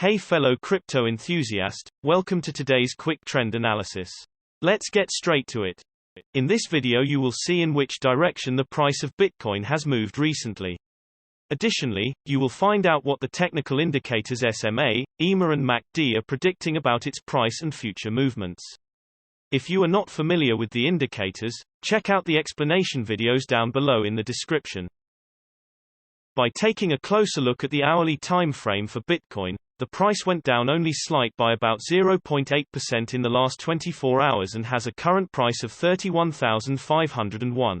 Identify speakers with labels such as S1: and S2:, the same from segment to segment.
S1: Hey fellow crypto enthusiast, welcome to today's quick trend analysis. Let's get straight to it. In this video you will see in which direction the price of Bitcoin has moved recently. Additionally, you will find out what the technical indicators SMA, EMA and MACD are predicting about its price and future movements. If you are not familiar with the indicators, check out the explanation videos down below in the description. By taking a closer look at the hourly time frame for Bitcoin, the price went down only slight by about 0.8% in the last 24 hours and has a current price of $31,501.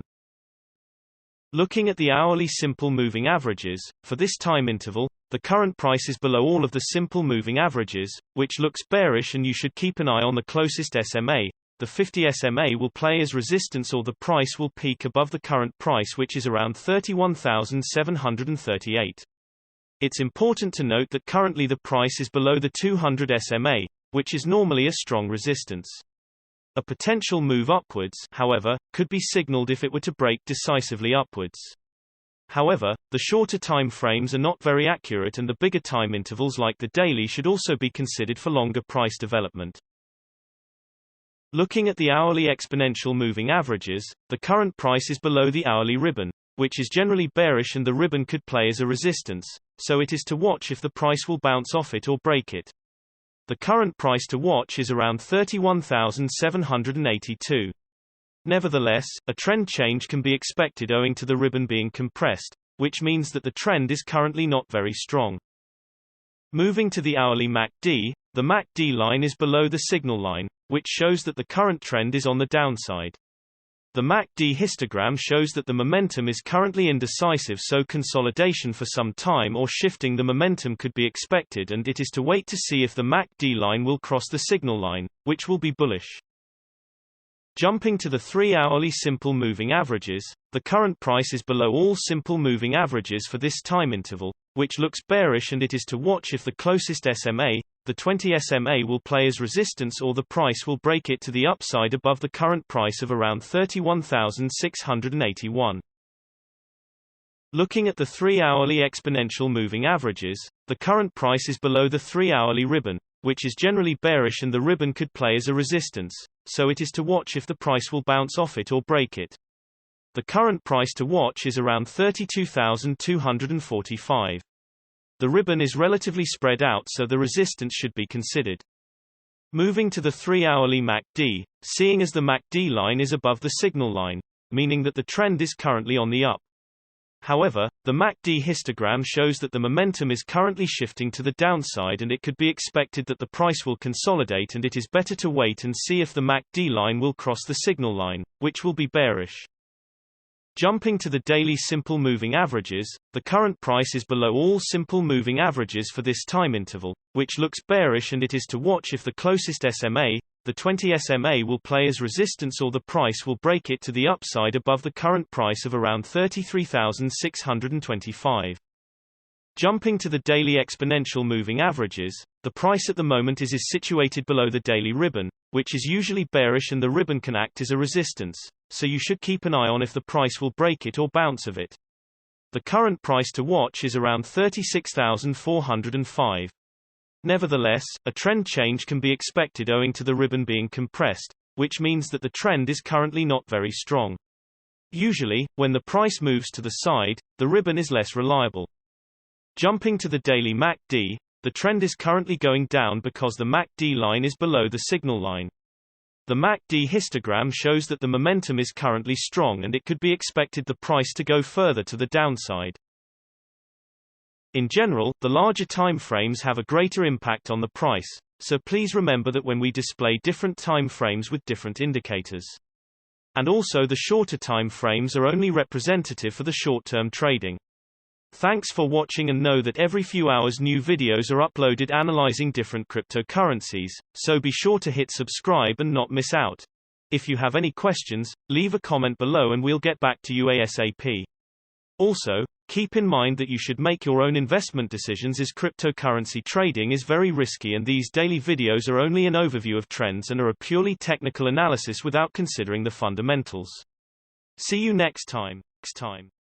S1: Looking at the hourly simple moving averages, for this time interval, the current price is below all of the simple moving averages, which looks bearish, and you should keep an eye on the closest SMA. The 50 SMA will play as resistance, or the price will peak above the current price, which is around 31,738. It's important to note that currently the price is below the 200 SMA, which is normally a strong resistance. A potential move upwards, however, could be signaled if it were to break decisively upwards. However, the shorter time frames are not very accurate, and the bigger time intervals like the daily should also be considered for longer price development. Looking at the hourly exponential moving averages, the current price is below the hourly ribbon, which is generally bearish, and the ribbon could play as a resistance, so it is to watch if the price will bounce off it or break it. The current price to watch is around 31,782. Nevertheless, a trend change can be expected owing to the ribbon being compressed, which means that the trend is currently not very strong. Moving to the hourly MACD, the MACD line is below the signal line, which shows that the current trend is on the downside. The MACD histogram shows that the momentum is currently indecisive, so consolidation for some time or shifting the momentum could be expected, and it is to wait to see if the MACD line will cross the signal line, which will be bullish. Jumping to the 3-hourly simple moving averages, the current price is below all simple moving averages for this time interval, which looks bearish, and it is to watch if the closest SMA, the 20 SMA, will play as resistance, or the price will break it to the upside above the current price of around 31,681. Looking at the 3-hourly exponential moving averages, the current price is below the 3-hourly ribbon, which is generally bearish, and the ribbon could play as a resistance, so it is to watch if the price will bounce off it or break it. The current price to watch is around 32,245. The ribbon is relatively spread out, so the resistance should be considered. Moving to the 3-hourly MACD, seeing as the MACD line is above the signal line, meaning that the trend is currently on the up. However, the MACD histogram shows that the momentum is currently shifting to the downside, and it could be expected that the price will consolidate, and it is better to wait and see if the MACD line will cross the signal line, which will be bearish. Jumping to the daily simple moving averages, the current price is below all simple moving averages for this time interval, which looks bearish, and it is to watch if the closest SMA, the 20 SMA, will play as resistance, or the price will break it to the upside above the current price of around 33,625. Jumping to the daily exponential moving averages, the price at the moment is situated below the daily ribbon, which is usually bearish, and the ribbon can act as a resistance, so you should keep an eye on if the price will break it or bounce of it. The current price to watch is around 36,405. Nevertheless, a trend change can be expected owing to the ribbon being compressed, which means that the trend is currently not very strong. Usually, when the price moves to the side, the ribbon is less reliable. Jumping to the daily MACD, the trend is currently going down because the MACD line is below the signal line. The MACD histogram shows that the momentum is currently strong, and it could be expected the price to go further to the downside. In general, the larger time frames have a greater impact on the price, so please remember that when we display different time frames with different indicators. And also, the shorter time frames are only representative for the short-term trading. Thanks for watching, and know that every few hours new videos are uploaded analyzing different cryptocurrencies, so be sure to hit subscribe and not miss out. If you have any questions, leave a comment below and we'll get back to you ASAP. Also, keep in mind that you should make your own investment decisions, as cryptocurrency trading is very risky, and these daily videos are only an overview of trends and are a purely technical analysis without considering the fundamentals. See you next time.